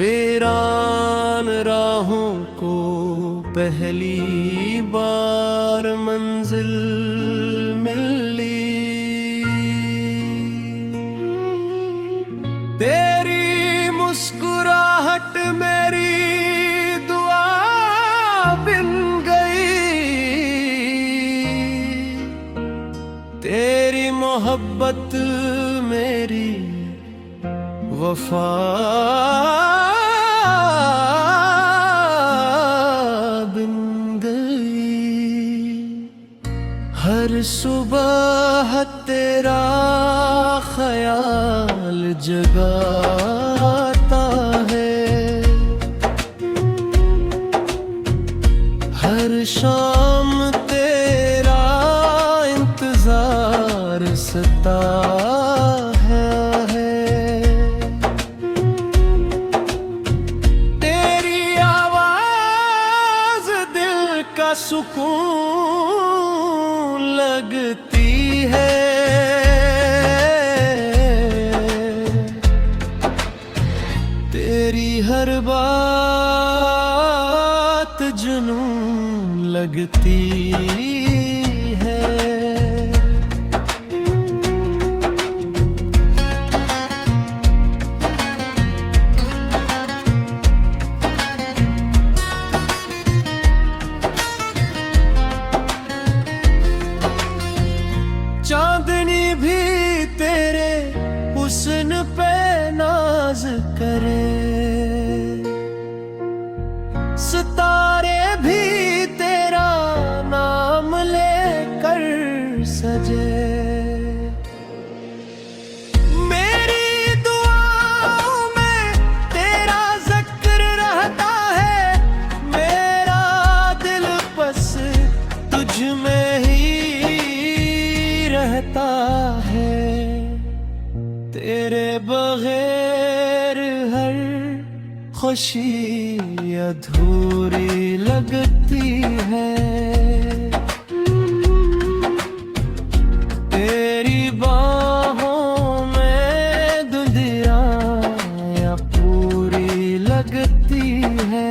वीरान राहों को पहली बार मंजिल मिली, तेरी मुस्कुराहट मेरी दुआ बिन गई, तेरी मोहब्बत मेरी वफा बिन गई। हर सुबह तेरा ख्याल जगाता है, हर शाम तेरा इंतजार सताता है। तेरी आवाज दिल का सुकून लगती है, तेरी हर बात जुनून लगती है। चांदनी भी तेरे हुस्न पे नाज करे, सितारे भी तेरा नाम लेकर सजे। मेरी दुआओं में तेरा जिक्र रहता है, मेरा दिल बस तुझ में ही रहता है। तेरे बगैर हर खुशी अधूरी लगती है, तेरी बाहों में दुनिया पूरी लगती है।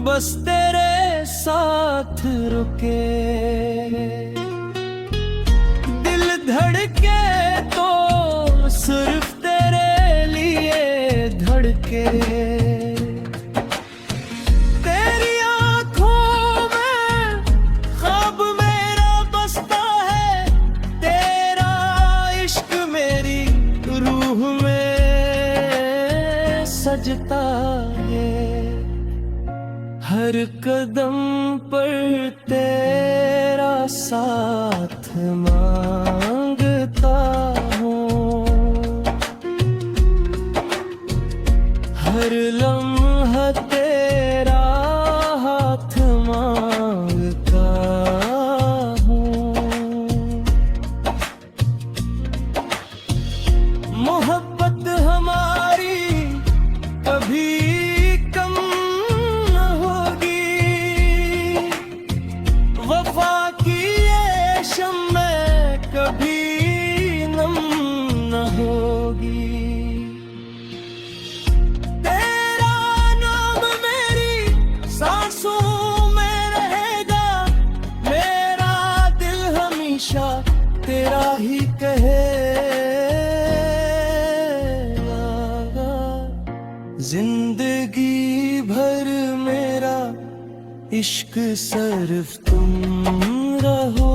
बस तेरे साथ रुके, दिल धड़के तो सिर्फ तेरे लिए धड़के। तेरी आंखों में ख्वाब मेरा बसता है, तेरा इश्क मेरी रूह में सजता है। हर कदम पर तेरा साथ मांगता हूँ, हर लम्हा तेरा हाथ मांगता हूँ। मोहब्बत हमारी कभी कभी नम न होगी। तेरा नाम मेरी सांसों में रहेगा, मेरा दिल हमेशा तेरा ही कहेगा। जिंदगी भर मेरा इश्क सिर्फ तुम रहो।